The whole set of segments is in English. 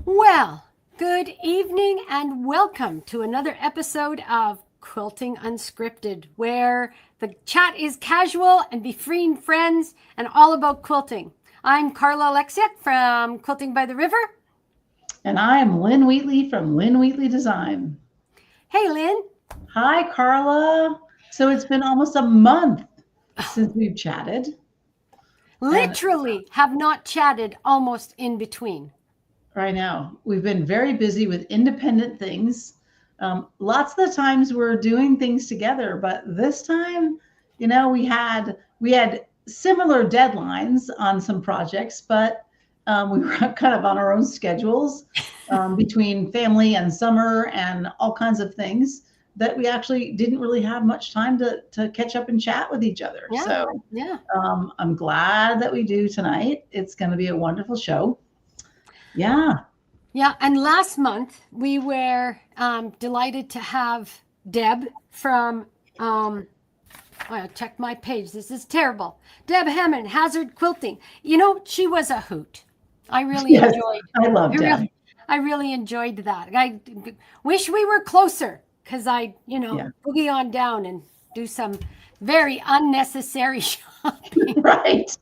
Well, good evening and welcome to another episode of Quilting Unscripted, where the chat is casual and befriend friends and all about quilting. I'm Carla Alexiak from Quilting by the River. And I am Lynn Wheatley from Lynn Wheatley Design. Hey, Lynn. Hi, Carla. So it's been almost a month since we've chatted. Literally have not chatted almost in between. Right now, we've been very busy with independent things. Lots of the times we're doing things together, but this time, we had similar deadlines on some projects, but we were kind of on our own schedules between family and summer and all kinds of things that we actually didn't really have much time to catch up and chat with each other. Yeah. I'm glad that we do tonight. It's going to be a wonderful show. Yeah. Yeah, and last month we were delighted to have Deb from, I checked my page, this is terrible. Deb Hammond, Hazard Quilting. She was a hoot. I really Yes, enjoyed I love Deb. I really enjoyed that. I wish we were closer because boogie on down and do some very unnecessary shopping. Right.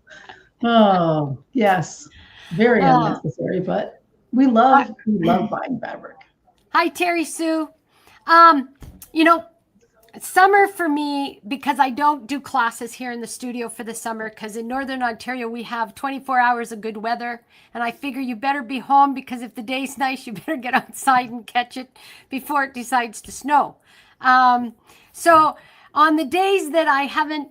Oh, yes. Very unnecessary, but we love buying fabric. Hi, Terry Sue. Summer for me, because I don't do classes here in the studio for the summer, because in Northern Ontario, we have 24 hours of good weather. And I figure you better be home because if the day's nice, you better get outside and catch it before it decides to snow. So on the days that I haven't,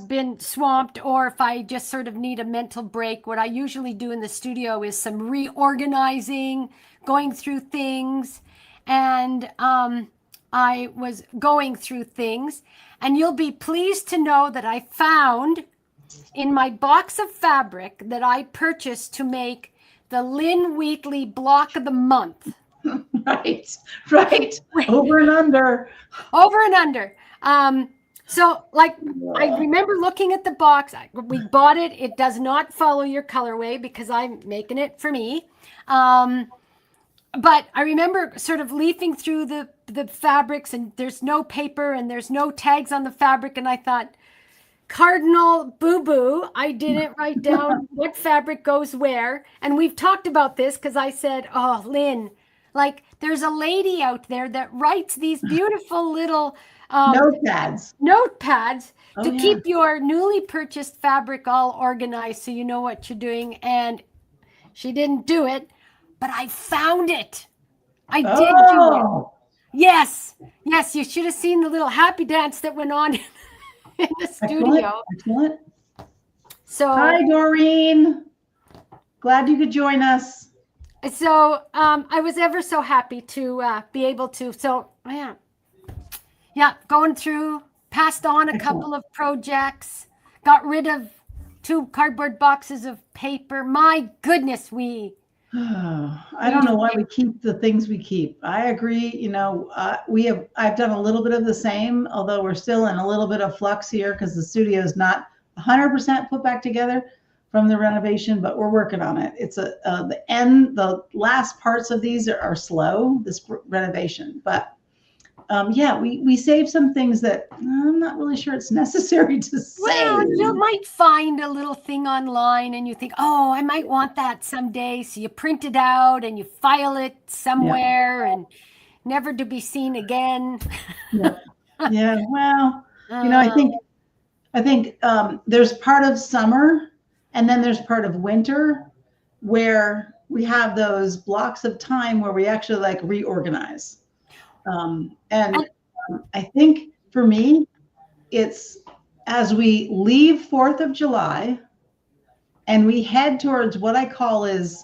been swamped, or if I just sort of need a mental break, what I usually do in the studio is some reorganizing, going through things. And I was going through things, and you'll be pleased to know that I found in my box of fabric that I purchased to make the Lynn Wheatley block of the month. Right. Over and under. So I remember looking at the box. We bought it. It does not follow your colorway because I'm making it for me. But I remember sort of leafing through the fabrics, and there's no paper and there's no tags on the fabric. And I thought, Cardinal boo-boo, I didn't write down what fabric goes where. And we've talked about this because I said, oh, Lynn, there's a lady out there that writes these beautiful little notepads to keep your newly purchased fabric all organized so you know what you're doing. And she didn't do it, but I found it. I did do it. Yes, you should have seen the little happy dance that went on in the studio. Excellent. So, hi, Doreen. Glad you could join us. So I was ever so happy to be able to. So, going through, passed on a couple of projects, got rid of 2 cardboard boxes of paper. My goodness, I don't know why we keep the things we keep. I agree. I've done a little bit of the same, although we're still in a little bit of flux here because the studio is not 100% put back together from the renovation, but we're working on it. It's the last parts of these are slow, this renovation, but we saved some things that I'm not really sure it's necessary to save. Well, you might find a little thing online and you think, oh, I might want that someday. So you print it out and you file it somewhere and never to be seen again. Yeah. Well, I think there's part of summer and then there's part of winter where we have those blocks of time where we actually reorganize. I think for me, it's as we leave 4th of July and we head towards what I call is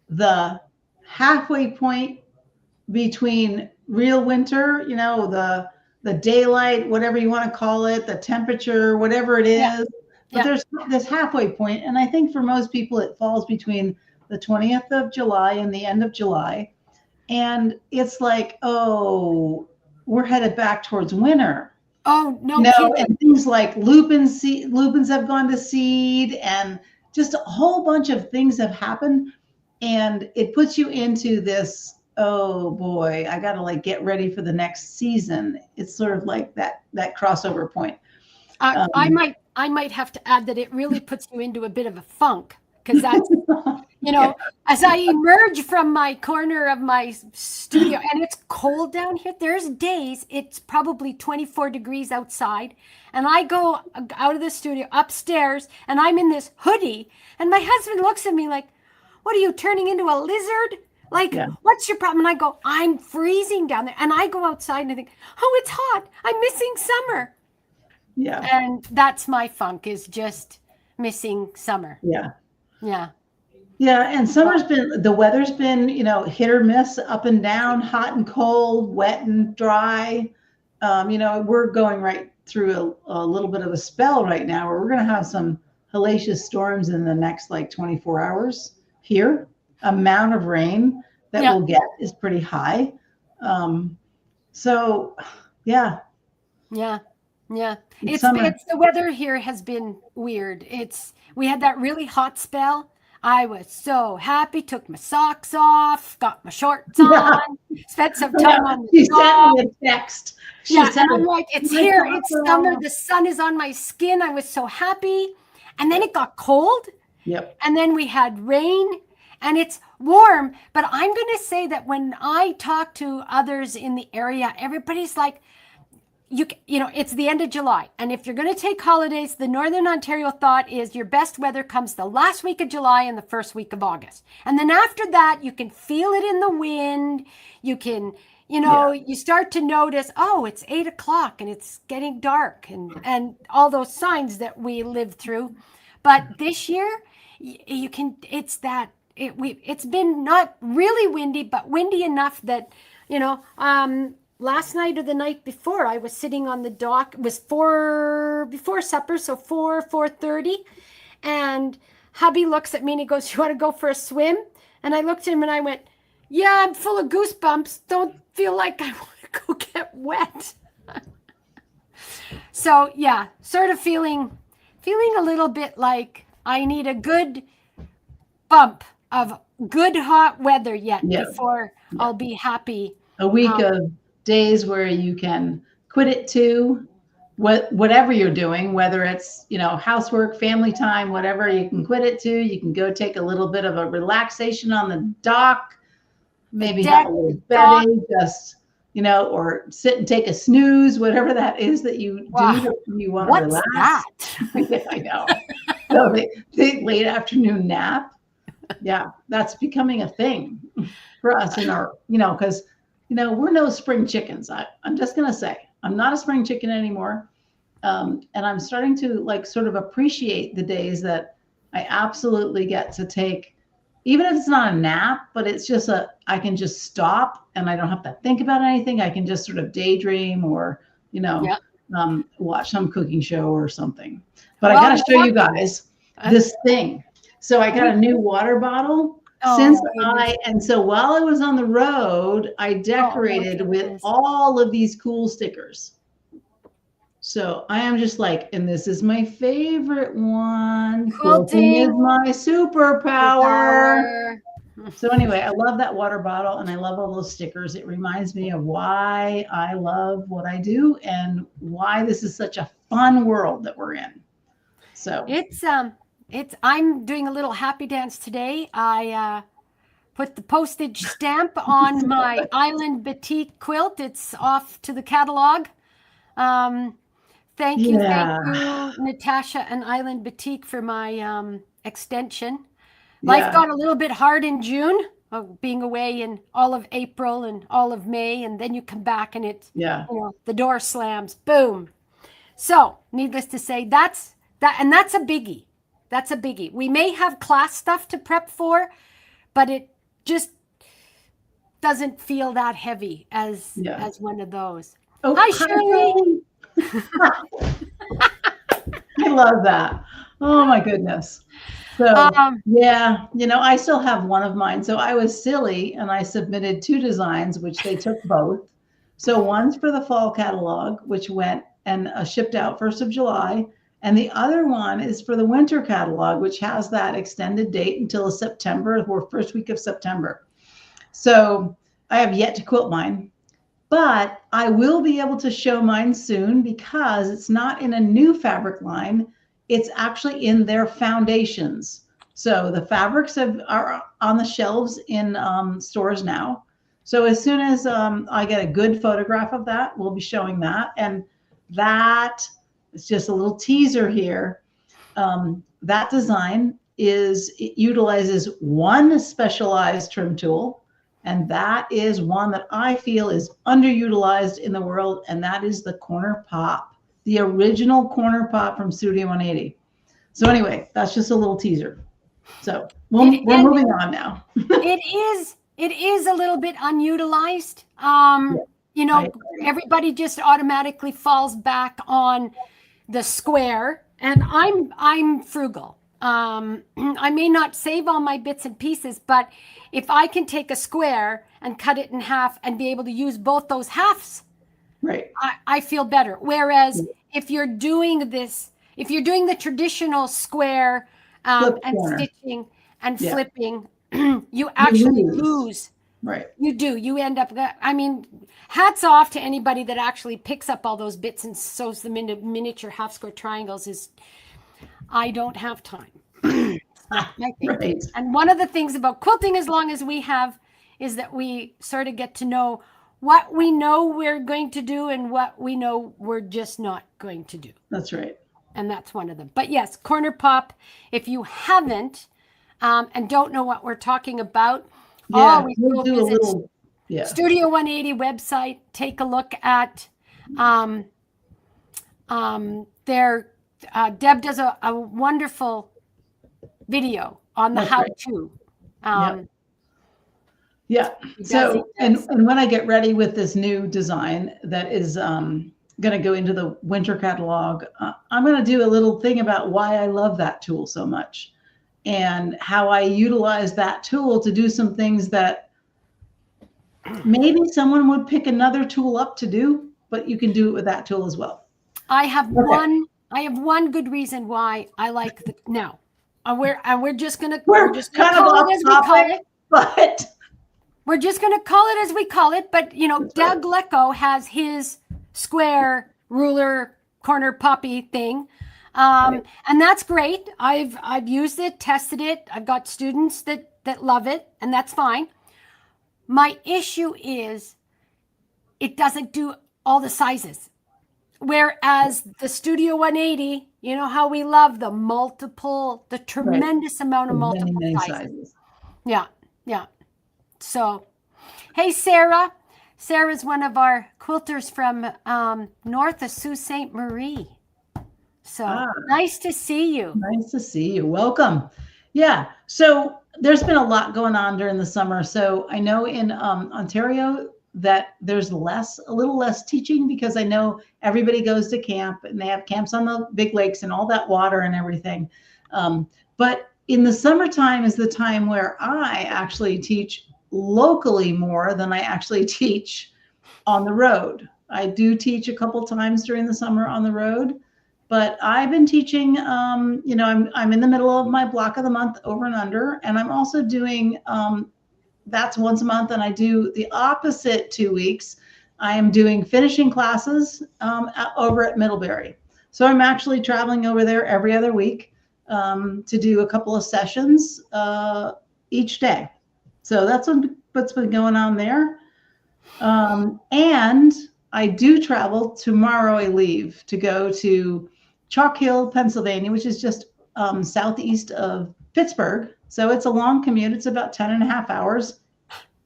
the halfway point between real winter, the daylight, whatever you want to call it, the temperature, whatever it is. But there's this halfway point. And I think for most people, it falls between the 20th of July and the end of July. And it's we're headed back towards winter. Oh, no kidding. And things like lupins have gone to seed, and just a whole bunch of things have happened. And it puts you into this, oh boy, I got to like get ready for the next season. It's sort of like that crossover point. I might have to add that it really puts you into a bit of a funk, because that's, as I emerge from my corner of my studio, and it's cold down here, there's days it's probably 24 degrees outside, and I go out of the studio upstairs and I'm in this hoodie, and my husband looks at me like, what are you, turning into a lizard? Like, what's your problem? And I go, I'm freezing down there. And I go outside and I think, oh, it's hot. I'm missing summer. Yeah. And that's my funk, is just missing summer. Yeah. Yeah. Yeah. And the weather's been, hit or miss, up and down, hot and cold, wet and dry. We're going right through a little bit of a spell right now where we're going to have some hellacious storms in the next like 24 hours here. Amount of rain that we'll get is pretty high. So yeah. It's the weather here has been weird. We had that really hot spell. I was so happy, took my socks off, got my shorts on, spent some time on the dog. Sent me a text. And I'm like, it's here, it's summer, the sun is on my skin. I was so happy. And then it got cold. Yep. And then we had rain. And it's warm, but I'm going to say that when I talk to others in the area, everybody's like, it's the end of July. And if you're going to take holidays, the Northern Ontario thought is your best weather comes the last week of July and the first week of August. And then after that, you can feel it in the wind. You can, you start to notice, oh, it's 8 o'clock and it's getting dark, and all those signs that we lived through. But this year, it's been not really windy, but windy enough that, last night or the night before, I was sitting on the dock. It was before supper, so 4:30. And hubby looks at me and he goes, you want to go for a swim? And I looked at him and I went, yeah, I'm full of goosebumps. Don't feel like I want to go get wet. So yeah, sort of feeling a little bit like I need a good bump of good hot weather before I'll be happy. A week of days where you can quit it to whatever you're doing, whether it's, housework, family time, whatever, you can quit it to. You can go take a little bit of a relaxation on the dock, maybe have a little bedding, just, or sit and take a snooze, whatever that is that you do. You want to relax. What's that? I know. So the late afternoon nap. Yeah, that's becoming a thing for us in our, because, we're no spring chickens. I'm just going to say, I'm not a spring chicken anymore. And I'm starting to like sort of appreciate the days that I absolutely get to take, even if it's not a nap, but it's just I can just stop and I don't have to think about anything. I can just sort of daydream or, watch some cooking show or something. But I got to show you guys this thing. So I got a new water bottle so while I was on the road, I decorated with all of these cool stickers. So I am just like, and this is my favorite one. Quilting is my superpower. So anyway, I love that water bottle and I love all those stickers. It reminds me of why I love what I do and why this is such a fun world that we're in. So I'm doing a little happy dance today. I put the postage stamp on my Island Batik quilt. It's off to the catalog. Thank you, Natasha and Island Batik, for my extension. Life got a little bit hard in June, being away in all of April and all of May, and then you come back and it's the door slams, boom. So, needless to say, that's a biggie. That's a biggie. We may have class stuff to prep for, but it just doesn't feel that heavy as one of those. Oh, hi, Shirley. I love that. Oh my goodness. So I still have one of mine. So I was silly and I submitted 2 designs, which they took both. So one's for the fall catalog, which went and shipped out 1st of July. And the other one is for the winter catalog, which has that extended date until September or first week of September. So I have yet to quilt mine, but I will be able to show mine soon because it's not in a new fabric line. It's actually in their foundations. So the fabrics are on the shelves in stores now. So as soon as I get a good photograph of that, we'll be showing that. And that is just a little teaser here. That design it utilizes one specialized trim tool, and that is one that I feel is underutilized in the world, and that is the corner pop, the original corner pop from Studio 180. So anyway, that's just a little teaser. So we're moving on now. It is a little bit unutilized. You know, everybody just automatically falls back on the square, and I'm frugal. I may not save all my bits and pieces, but if I can take a square and cut it in half and be able to use both those halves, right, I feel better. Whereas if you're doing this, if you're doing the traditional square and stitching and flipping, you actually lose. Right. You do. You end up, I mean, hats off to anybody that actually picks up all those bits and sews them into miniature half square triangles. I don't have time. Right. And one of the things about quilting, as long as we have, is that we sort of get to know what we know we're going to do and what we know we're just not going to do. That's right. And that's one of them. But yes, corner pop, if you haven't and don't know what we're talking about, always we'll do a little, Studio 180 website. Take a look at their Deb does a wonderful video on the how-to. So and when I get ready with this new design that is going to go into the winter catalog, I'm going to do a little thing about why I love that tool so much and how I utilize that tool to do some things that maybe someone would pick another tool up to do, but you can do it with that tool as well. I have one good reason why I like the now. We're just gonna call it as we call it. But we're just gonna call it as we call it. But you know, Doug Lecco has his square ruler corner poppy thing. And that's great. I've used it, tested it. I've got students that love it, and that's fine. My issue is it doesn't do all the sizes. Whereas the Studio 180, you know how we love the tremendous amount of multiple sizes. Yeah. So, hey, Sarah. Sarah's one of our quilters from north of Sault Ste. Marie. So nice to see you. Nice to see you. Welcome. Yeah. So there's been a lot going on during the summer. So I know in Ontario that there's a little less teaching because I know everybody goes to camp and they have camps on the big lakes and all that water and everything. But in the summertime is the time where I actually teach locally more than I actually teach on the road. I do teach a couple times during the summer on the road, but I've been teaching, I'm in the middle of my block of the month over and under, and I'm also doing, that's once a month, and I do the opposite 2 weeks. I am doing finishing classes over at Middlebury. So I'm actually traveling over there every other week to do a couple of sessions each day. So that's what's been going on there. And I do travel. Tomorrow I leave to go to Chalk Hill, Pennsylvania, which is just southeast of Pittsburgh. So it's a long commute. It's about 10 and a half hours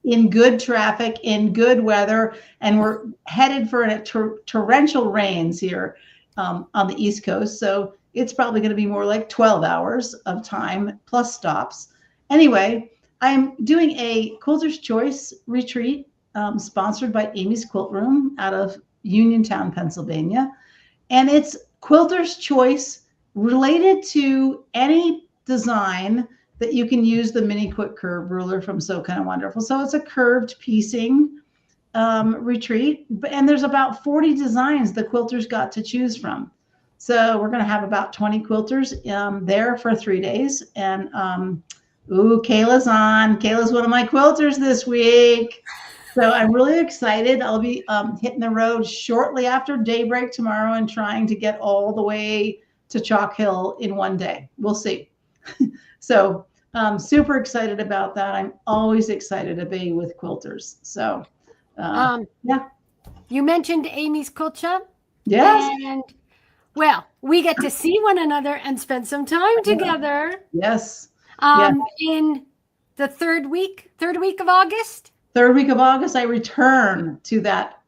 in good traffic, in good weather. And we're headed for torrential rains here on the East Coast. So it's probably going to be more like 12 hours of time plus stops. Anyway, I'm doing a Quilter's Choice retreat sponsored by Amy's Quilt Room out of Uniontown, Pennsylvania. And it's Quilter's Choice related to any design that you can use the mini quick curve ruler from So Kind of Wonderful. So it's a curved piecing retreat, and there's about 40 designs the quilters got to choose from. So we're going to have about 20 quilters there for 3 days. And Kayla's on. Kayla's one of my quilters this week. So I'm really excited. I'll be hitting the road shortly after daybreak tomorrow and trying to get all the way to Chalk Hill in one day. We'll see. So super excited about that. I'm always excited to be with quilters. So yeah. You mentioned Amy's Quilt Shop. Yes. And well, we get to see one another and spend some time together. Yes. In the third week of August. Third week of August, I return to that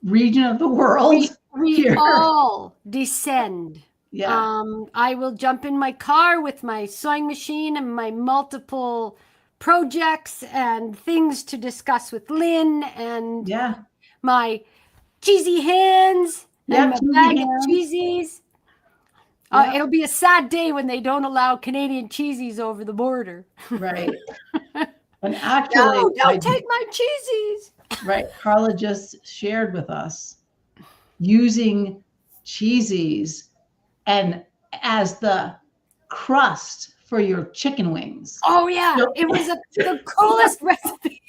region of the world. We all descend. Yeah. I will jump in my car with my sewing machine and my multiple projects and things to discuss with Lynn and my cheesy hands and my bag of cheesies. It'll be a sad day when they don't allow Canadian cheesies over the border. Right. And actually, no, don't take my cheesies. Right. Carla just shared with us using cheesies and as the crust for your chicken wings. Oh yeah, so, it was the coolest recipe.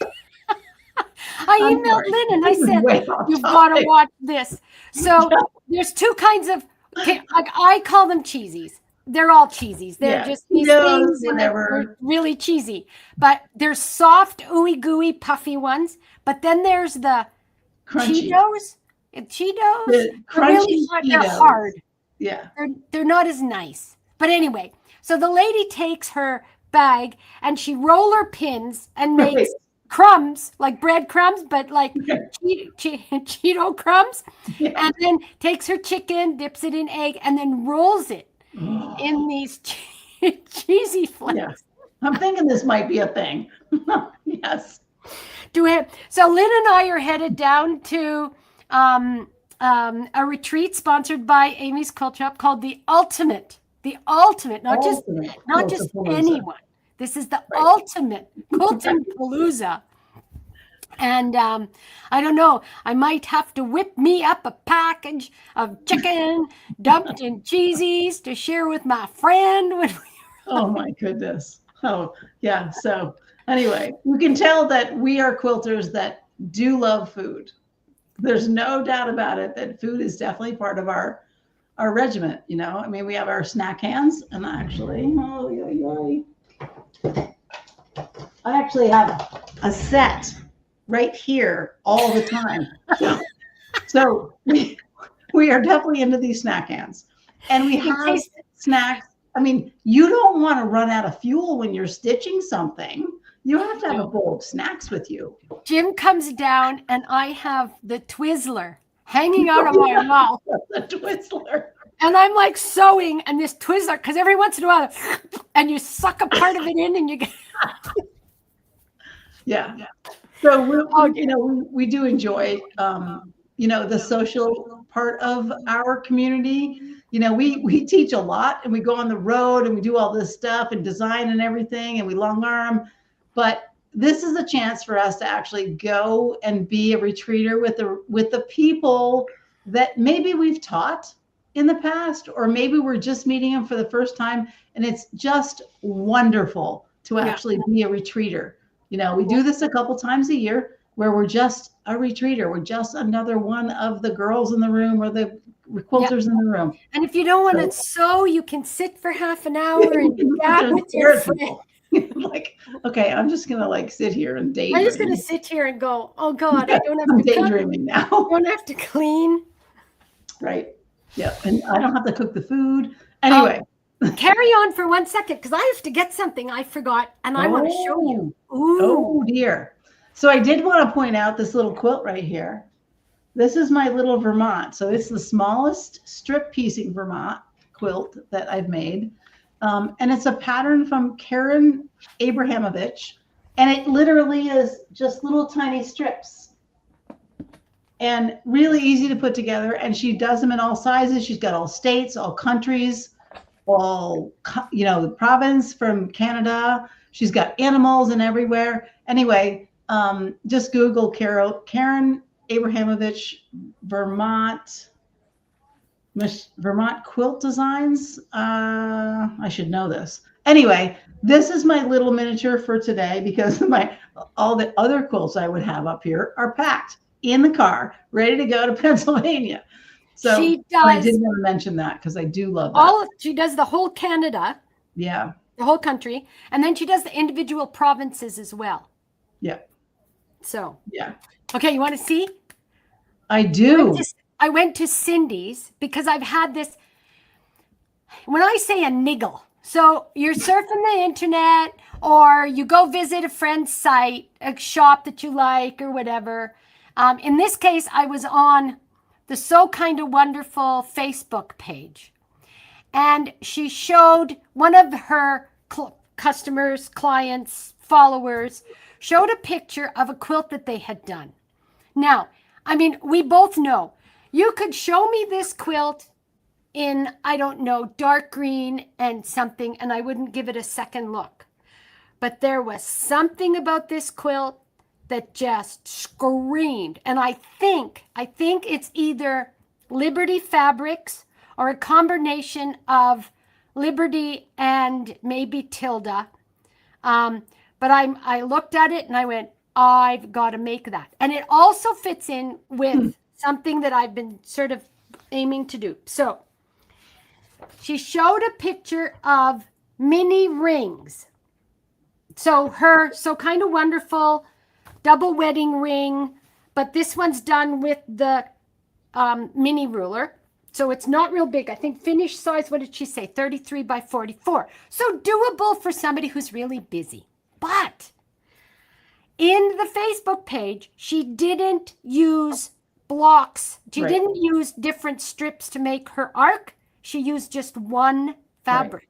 I emailed Lynn and I said, "You've got to watch this." So there's two kinds of, like I call them cheesies. They're all cheesies. They're just these things and they're really cheesy. But there's soft, ooey gooey, puffy ones. But then there's the crunchy Cheetos. The crunchy Cheetos. They're hard. Yeah. They're not as nice. But anyway, so the lady takes her bag and she roller pins and makes crumbs, like bread crumbs, but like Cheeto crumbs. Yeah. And then takes her chicken, dips it in egg, and then rolls it in these cheesy flakes. Yeah. I'm thinking this might be a thing. Yes. So Lynn and I are headed down to a retreat sponsored by Amy's Quilt Shop called the Ultimate, not just anyone. This is the ultimate Quilting Palooza. And I don't know, I might have to whip me up a package of chicken dumped in cheesies to share with my friend. Oh my goodness. Oh yeah. So anyway, you can tell that we are quilters that do love food. There's no doubt about it that food is definitely part of our regiment. You know, I mean, we have our snack hands, and I actually have a set right here all the time. So we are definitely into these snack hands, and we have snacks. I mean, you don't want to run out of fuel when you're stitching something. You have to have a bowl of snacks with you. Jim comes down and I have the Twizzler hanging out of my mouth. The Twizzler. And I'm like sewing and this Twizzler, because every once in a while, and you suck a part of it in and you get. Yeah. So we do enjoy, the social part of our community. You know, we teach a lot and we go on the road and we do all this stuff and design and everything and we long arm. But this is a chance for us to actually go and be a retreater with the people that maybe we've taught in the past, or maybe we're just meeting them for the first time. And it's just wonderful to actually be a retreater. You know, we do this a couple times a year where we're just a retreater. We're just another one of the girls in the room or the quilters in the room. And if you don't want to sew, you can sit for half an hour and chat with your friend. Like, okay, I'm just gonna sit here and daydream. I'm just gonna sit here and go, oh God, I don't have to daydreaming now. I don't have to clean. Right. Yeah. And I don't have to cook the food. Anyway. Carry on for 1 second because I have to get something I forgot and I want to show you. Ooh. Oh dear. So I did want to point out this little quilt right here. This is my little Vermont. So it's the smallest strip piecing Vermont quilt that I've made. And it's a pattern from Karen Abrahamovich. And it literally is just little tiny strips. And really easy to put together. And she does them in all sizes. She's got all states, all countries, all, the province from Canada. She's got animals and everywhere. Anyway, just Google Karen Abrahamovich, Vermont Vermont Quilt Designs. I should know this. Anyway, this is my little miniature for today because all the other quilts I would have up here are packed in the car, ready to go to Pennsylvania. So She I does did want to mention that because I do love that. she does the whole Canada, Yeah. the whole country, and then she does the individual provinces as well. Yeah. So, Yeah. okay, you want to see? I do. I went to Cindy's because I've had this, when I say a niggle, so you're surfing the internet or you go visit a friend's site, a shop that you like or whatever. In this case, I was on the So Kind of Wonderful Facebook page. And she showed one of her customers, clients, followers, showed a picture of a quilt that they had done. Now, I mean, we both know you could show me this quilt in, I don't know, dark green and something, and I wouldn't give it a second look. But there was something about this quilt that just screamed. And I think it's either Liberty Fabrics or a combination of Liberty and maybe Tilda. But I looked at it and I went, I've got to make that. And it also fits in with something that I've been sort of aiming to do. So she showed a picture of mini rings. So her So Kind of Wonderful double wedding ring, but this one's done with the mini ruler. So it's not real big. I think finished size, what did she say? 33 by 44. So doable for somebody who's really busy. But in the Facebook page, she didn't use blocks. She didn't use different strips to make her arc. She used just one fabric.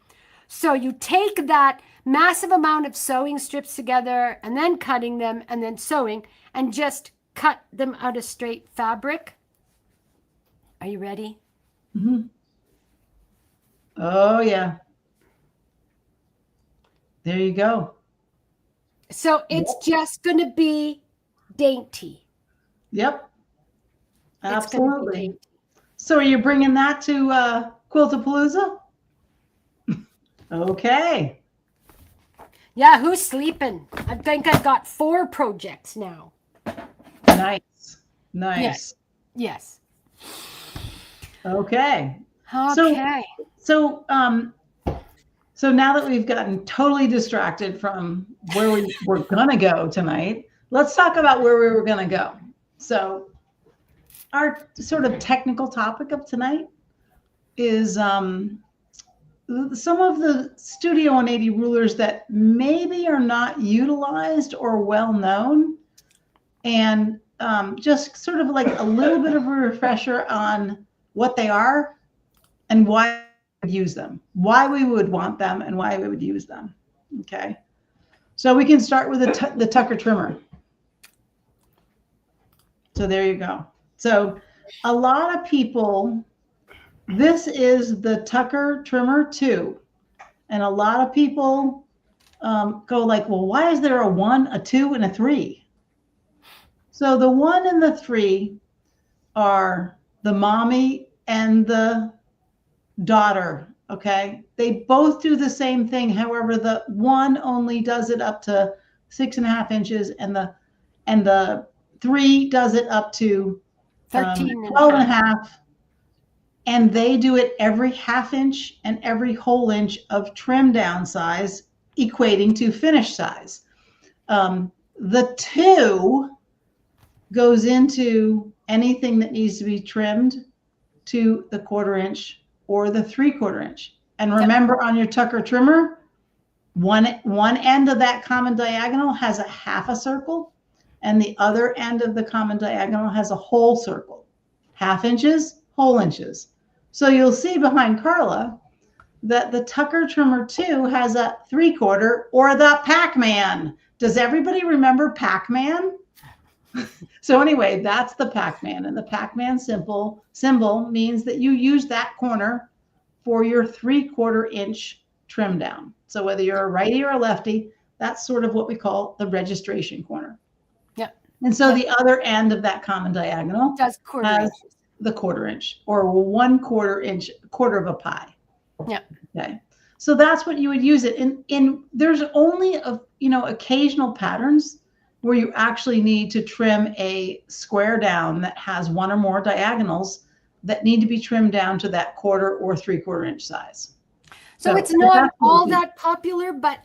Right. So you take that massive amount of sewing strips together and then cutting them and then sewing and just cut them out of straight fabric. Are you ready? Mm-hmm. Oh, yeah. There you go. So it's just going to be dainty. Yep. Absolutely. So are you bringing that to Quiltapalooza? Okay. Yeah, who's sleeping? I think I've got 4 projects now. Nice. Nice. Yes. Okay. Okay. So now that we've gotten totally distracted from where we were gonna go tonight, let's talk about where we were gonna go. So our sort of technical topic of tonight is some of the Studio 180 rulers that maybe are not utilized or well known, and just sort of like a little bit of a refresher on what they are and why we would use them, why we would want them, and why we would use them. Okay, so we can start with the Tucker trimmer. So there you go. So a lot of people, this is the Tucker trimmer 2, and a lot of people go like, well, why is there a 1, a 2, and a 3? So the 1 and the 3 are the mommy and the daughter. Okay, they both do the same thing. However, the 1 only does it up to 6.5 inches, and the 3 does it up to 12.5. And they do it every 1/2 inch and every whole inch of trim down size, equating to finish size. The 2 goes into anything that needs to be trimmed to the 1/4 inch or the 3/4 inch. And remember, on your Tucker trimmer, one end of that common diagonal has a 1/2 circle, and the other end of the common diagonal has a whole circle. 1/2 inches, whole inches. So you'll see behind Carla that the Tucker trimmer 2 has a 3/4, or the Pac-Man. Does everybody remember Pac-Man? So anyway, that's the Pac-Man, and the Pac-Man symbol means that you use that corner for your 3/4 inch trim down. So whether you're a righty or a lefty, that's sort of what we call the registration corner. Yeah. And so the other end of that common diagonal does 1/4 inches. the 1/4 inch or 1/4 inch, quarter of a pie. Yeah. Okay. So that's what you would use it in. There's only occasional patterns where you actually need to trim a square down that has one or more diagonals that need to be trimmed down to that 1/4 or 3/4 inch size. So it's not all that popular, but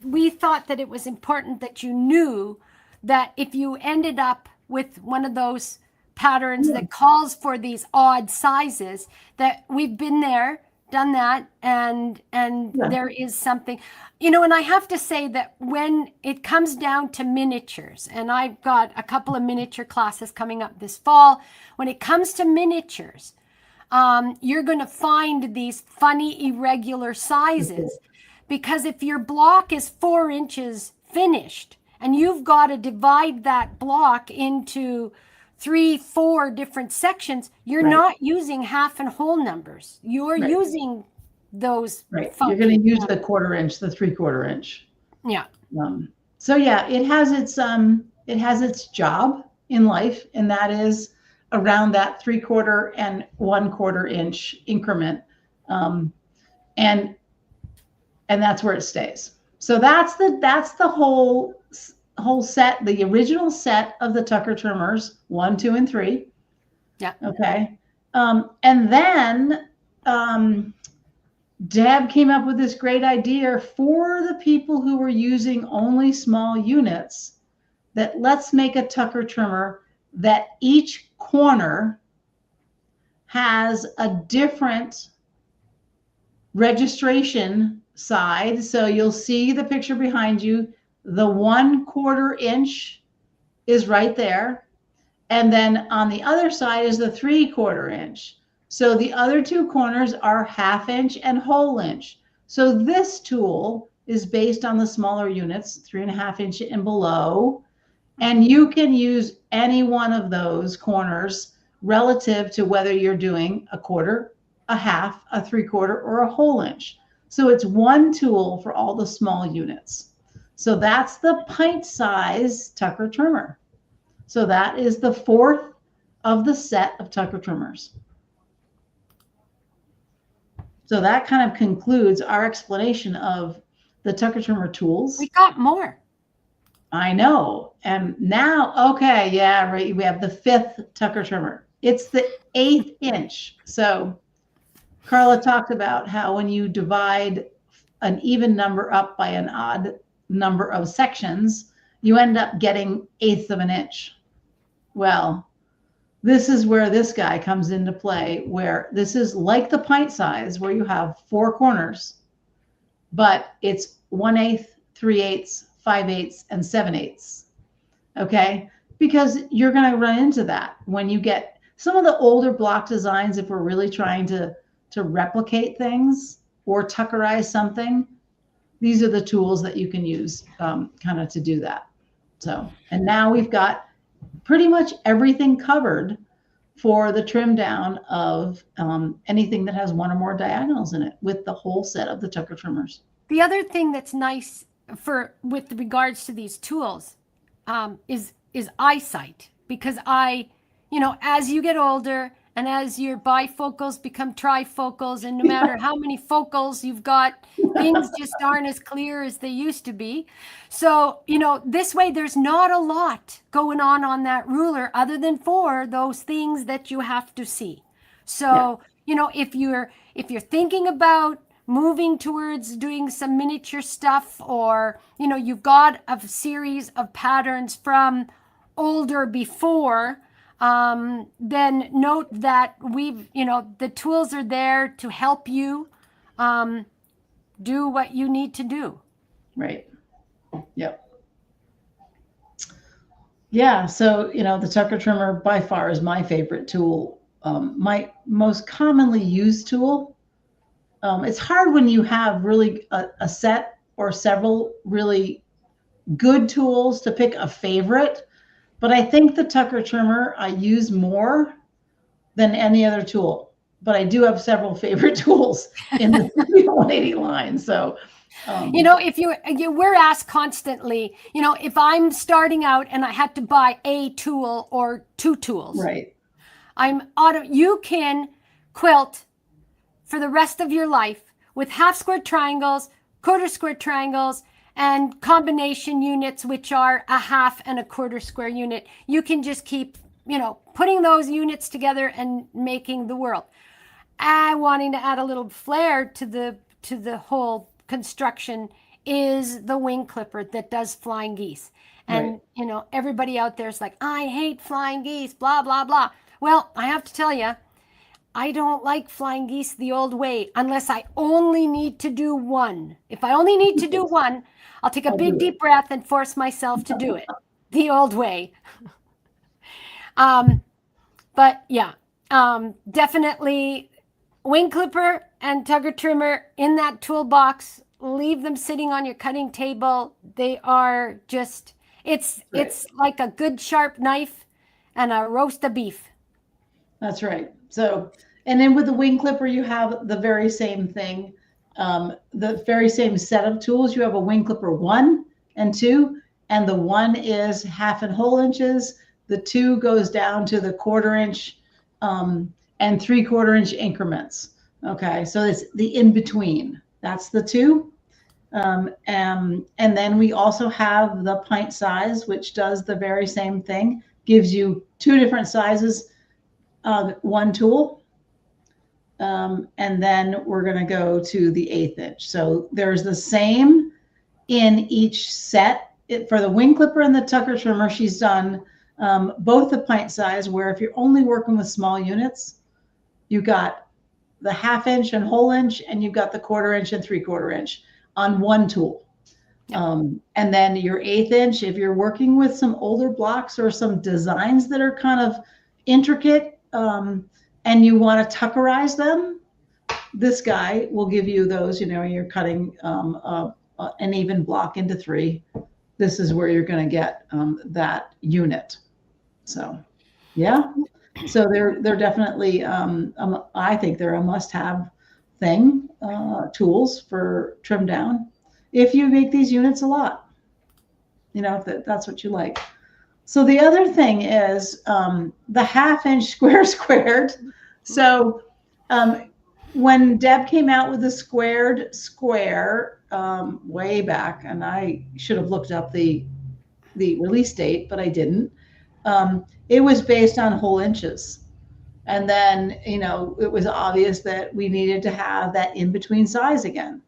we thought that it was important that you knew that if you ended up with one of those patterns that calls for these odd sizes, that we've been there, done that, and there is something, and I have to say that when it comes down to miniatures, and I've got a couple of miniature classes coming up this fall, when it comes to miniatures, you're going to find these funny irregular sizes, because if your block is 4 inches finished and you've got to divide that block into 3-4 different sections, you're not using half and whole numbers. You're using those. Right. You're going to use the 1/4 inch, the 3/4 inch. Yeah. So yeah, it has its job in life, and that is around that 3/4 and 1/4 inch increment. And that's where it stays. So that's the whole set, the original set of the Tucker trimmers, 1, 2, and 3. Yeah. Okay. And then Deb came up with this great idea for the people who were using only small units, that let's make a Tucker trimmer that each corner has a different registration side. So you'll see the picture behind you. The 1/4 inch is right there. And then on the other side is the 3/4 inch. So the other two corners are 1/2 inch and whole inch. So this tool is based on the smaller units, 3.5 inch and below. And you can use any one of those corners relative to whether you're doing a 1/4, a 1/2, a 3/4, or a whole inch. So it's one tool for all the small units. So that's the pint size Tucker trimmer. So that is the 4th of the set of Tucker trimmers. So that kind of concludes our explanation of the Tucker trimmer tools. We got more. I know. And now, okay, yeah, right. We have the 5th Tucker trimmer. It's the 1/8 inch. So Carla talked about how when you divide an even number up by an odd number of sections, you end up getting 1/8 of an inch. Well, this is where this guy comes into play, where this is like the pint size, where you have 4 corners, but it's 1/8, 3/8, 5/8, and 7/8. Okay, because you're going to run into that when you get some of the older block designs. If we're really trying to replicate things or Tuckerize something, these are the tools that you can use kind of to do that. So, and now we've got pretty much everything covered for the trim down of anything that has one or more diagonals in it with the whole set of the Tucker trimmers. The other thing that's nice with regards to these tools is eyesight, because as you get older and as your bifocals become trifocals, and no matter how many focals you've got, things just aren't as clear as they used to be. So, this way there's not a lot going on that ruler other than for those things that you have to see. So, if you're thinking about moving towards doing some miniature stuff, or, you've got a series of patterns from older before, then note that the tools are there to help you do what you need to do. Right. Yep. Yeah. So, the Tucker trimmer by far is my favorite tool. My most commonly used tool. It's hard when you have really a set or several really good tools to pick a favorite. But I think the Tucker trimmer I use more than any other tool. But I do have several favorite tools in the 180 line. So, we're asked constantly, if I'm starting out and I had to buy a tool or 2 tools, right. You can quilt for the rest of your life with half square triangles, quarter square triangles, and combination units, which are a half and a quarter square unit. You can just keep, putting those units together and making the world. Wanting to add a little flair to the whole construction is the wing clipper that does flying geese. And, everybody out there is like, I hate flying geese, blah, blah, blah. Well, I have to tell you, I don't like flying geese the old way unless I only need to do one. If I only need to do one, I'll take a big deep breath and force myself to do it the old way. But yeah, definitely wing clipper and tugger trimmer in that toolbox. Leave them sitting on your cutting table. They are just, it's like a good sharp knife and a roast of beef. That's right. So, and then with the wing clipper, you have the very same thing, the very same set of tools. You have a wing clipper 1 and 2, and the 1 is half and whole inches. The 2 goes down to the 1/4 inch and 3/4 inch increments. Okay, so it's the in between. That's the 2. And then we also have the pint size, which does the very same thing. Gives you 2 different sizes of one tool. And then we're going to go to the 1/8 inch. So there's the same in each set. For the wing clipper and the tugger trimmer, she's done both the pint size, where if you're only working with small units, you got the 1/2 inch and whole inch, and you've got the 1/4 inch and 3/4 inch on one tool. And then your 1/8 inch, if you're working with some older blocks or some designs that are kind of intricate, and you want to tuckerize them, this guy will give you those. You're cutting an even block into 3. This is where you're going to get that unit. So, yeah. So they're definitely, I think they're a must-have thing, tools for trim down. If you make these units a lot, if that's what you like. So the other thing is the 1/2 inch squared. So when Deb came out with the squared square way back, and I should have looked up the release date, but I didn't. It was based on whole inches. And then, it was obvious that we needed to have that in between size again,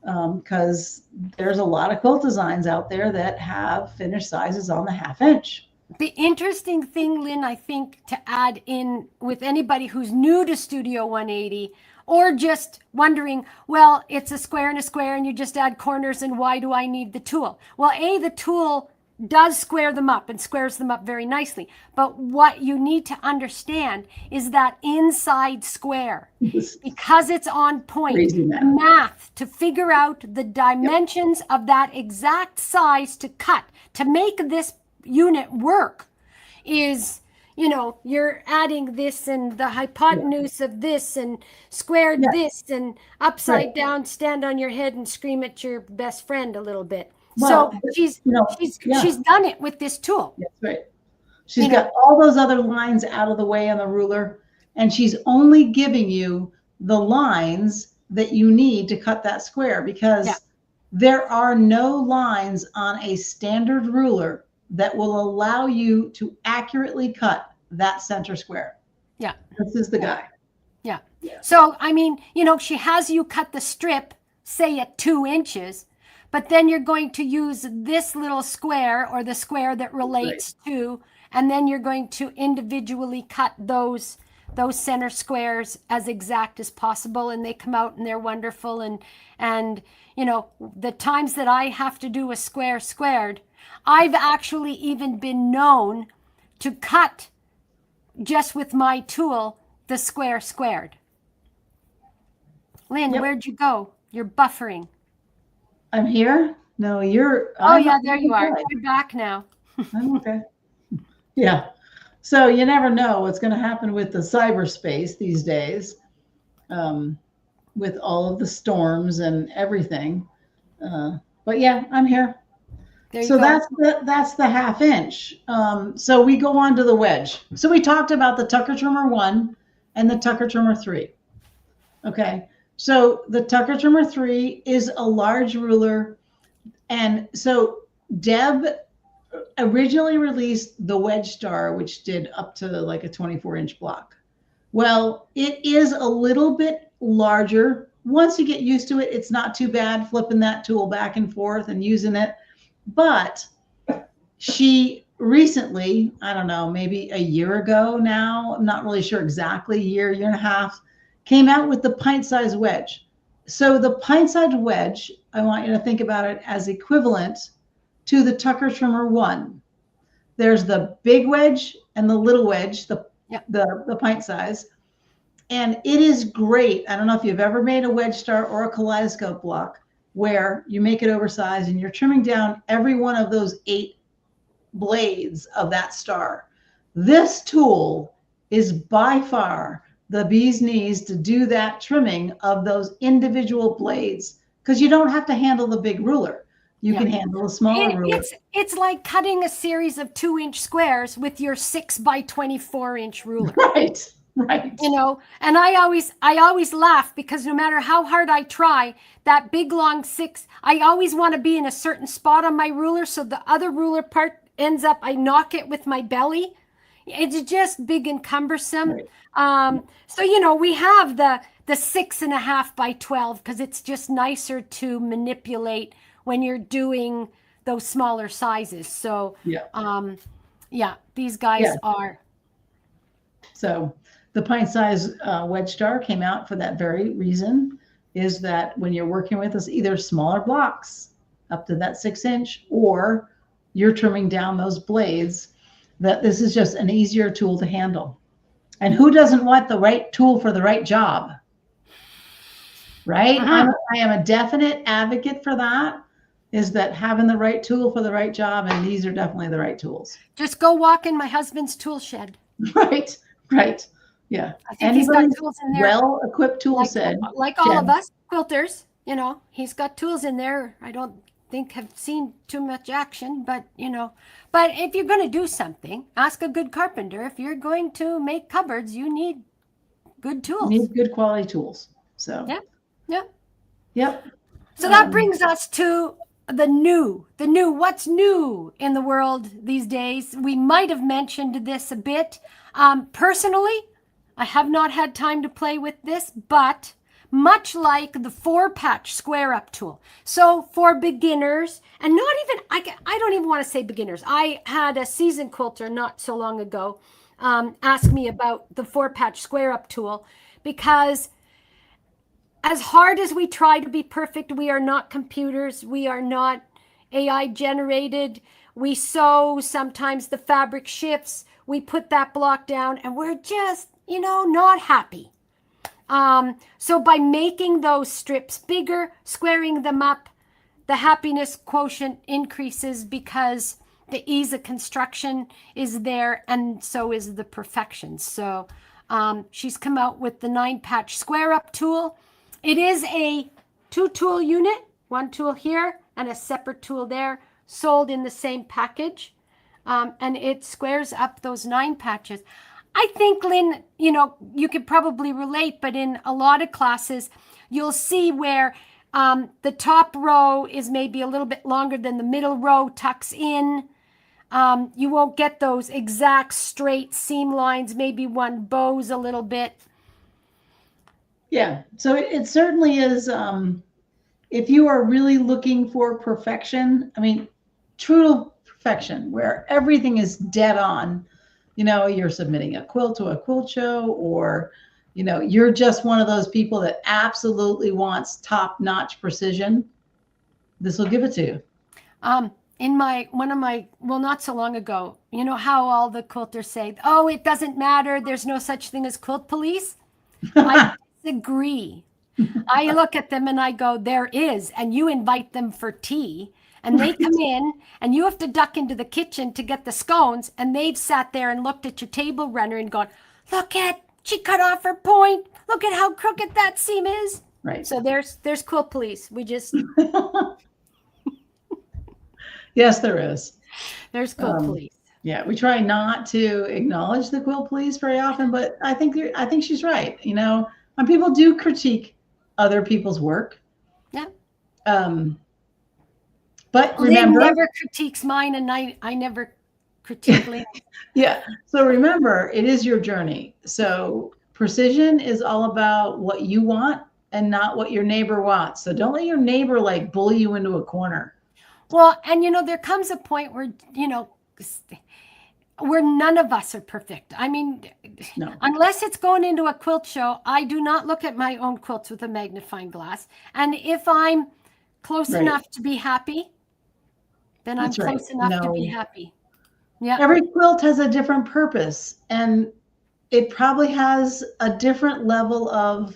because there's a lot of quilt designs out there that have finished sizes on the 1/2 inch. The interesting thing, Lynn, I think to add in with anybody who's new to Studio 180 or just wondering, well, it's a square and you just add corners, and why do I need the tool? Well, the tool does square them up and squares them up very nicely. But what you need to understand is that inside square, because it's on point, math to figure out the dimensions of that exact size to cut to make this unit work is, you're adding this and the hypotenuse of this and squared this and upside down, stand on your head and scream at your best friend a little bit. Well, so she's done it with this tool. That's right. She's got all those other lines out of the way on the ruler, and she's only giving you the lines that you need to cut that square, because there are no lines on a standard ruler that will allow you to accurately cut that center square. Yeah. This is the guy. Yeah. So, she has you cut the strip, say at 2 inches, but then you're going to use this little square or the square that relates to, and then you're going to individually cut those center squares as exact as possible, and they come out and they're wonderful. And the times that I have to do a square squared, I've actually even been known to cut just with my tool the square squared. Lynn, where'd you go? You're buffering. I'm here. No, you're. There you are. You're back now. I'm okay. Yeah. So you never know what's going to happen with the cyberspace these days, with all of the storms and everything. But yeah, I'm here. There you So go. that's the 1/2 inch. So we go on to the wedge. So we talked about the Tucker Trimmer 1 and the Tucker Trimmer 3. Okay. So the Tucker Trimmer 3 is a large ruler. And so Deb originally released the Wedge Star, which did up to like a 24-inch block. Well, it is a little bit larger. Once you get used to it, it's not too bad flipping that tool back and forth and using it. But she recently, I don't know, maybe a year ago now, I'm not really sure exactly, year and a half, came out with the pint-sized wedge. So the pint-sized wedge, I want you to think about it as equivalent to the Tucker Trimmer 1. There's the big wedge and the little wedge, the pint size. And it is great. I don't know if you've ever made a wedge star or a kaleidoscope block where you make it oversized and you're trimming down every one of those 8 blades of that star. This tool is by far the bee's knees to do that trimming of those individual blades, because you don't have to handle the big ruler. You can handle a smaller ruler. It's like cutting a series of 2-inch squares with your 6 by 24-inch ruler. Right. You know, and I always laugh because no matter how hard I try, that big long 6, I always want to be in a certain spot on my ruler, so the other ruler part ends up, I knock it with my belly. It's just big and cumbersome. Right. So, you know, we have the 6.5 by 12 because it's just nicer to manipulate when you're doing those smaller sizes. So, these guys are. So the pint size wedge star came out for that very reason, is that when you're working with us, either smaller blocks up to that 6-inch, or you're trimming down those blades, that this is just an easier tool to handle. And who doesn't want the right tool for the right job? Right? I am a definite advocate for that, is that having the right tool for the right job, and these are definitely the right tools. Just go walk in my husband's tool shed. Right. Yeah. I think he's got tools in there. Well-equipped tool shed. Like all of us quilters, you know, he's got tools in there. I don't think have seen too much action, but you know, but if you're going to do something, ask a good carpenter. If you're going to make cupboards, you need good tools. You need good quality tools. So Yep. So that brings us to the new, what's new in the world these days. We might have mentioned this a bit. Personally, I have not had time to play with this, but much like the 4-patch square up tool. So for beginners, and not even, I don't even want to say beginners. I had a seasoned quilter not so long ago ask me about the 4-patch square up tool, because as hard as we try to be perfect, we are not computers. We are not AI generated. We sew, sometimes the fabric shifts. We put that block down and we're just, you know, not happy. So by making those strips bigger, squaring them up, the happiness quotient increases because the ease of construction is there, and so is the perfection. So she's come out with the 9-patch square up tool. It is a 2-tool unit, 1 tool here and a separate tool there, sold in the same package. And it squares up those 9 patches. I think, Lynn, you know, you could probably relate, but in a lot of classes, you'll see where the top row is maybe a little bit longer than the middle row tucks in. You won't get those exact straight seam lines. Maybe one bows a little bit. Yeah, so it certainly is. If you are really looking for perfection, I mean, true perfection, where everything is dead on, you know, you're submitting a quilt to a quilt show, or, you know, you're just one of those people that absolutely wants top-notch precision, this will give it to you. In not so long ago, you know how all the quilters say, oh, it doesn't matter, there's no such thing as quilt police? I disagree. I look at them and I go, there is, and you invite them for tea, and they come in, and you have to duck into the kitchen to get the scones, and they've sat there and looked at your table runner and gone, look at, she cut off her point, look at how crooked that seam is. Right. So there's quilt police. We just... Yes, there is. There's quilt police. Yeah, we try not to acknowledge the quilt police very often, but I think she's right. You know, when people do critique other people's work, Yeah. But Lynn remember, never critiques mine, and I never critique Lynn. yeah. So remember, it is your journey. So precision is all about what you want and not what your neighbor wants. So don't let your neighbor like bully you into a corner. Well, and there comes a point where, where none of us are perfect. I mean, No. Unless it's going into a quilt show, I do not look at my own quilts with a magnifying glass. And if I'm close enough to be happy, then I'm close enough to be happy. Yeah. Every quilt has a different purpose, and it probably has a different level of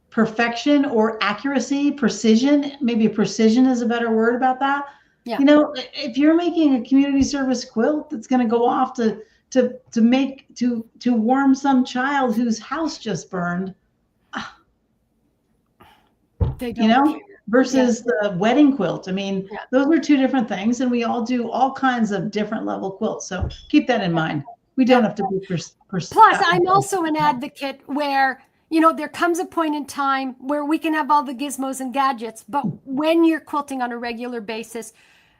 perfection or accuracy, precision. Maybe precision is a better word about that. Yeah. You know, if you're making a community service quilt that's going to go off to warm some child whose house just burned, they don't care. Versus the wedding quilt. I mean, those are two different things, and we all do all kinds of different level quilts. So keep that in mind. We don't have to be Plus, I'm also an advocate where, there comes a point in time where we can have all the gizmos and gadgets, but when you're quilting on a regular basis,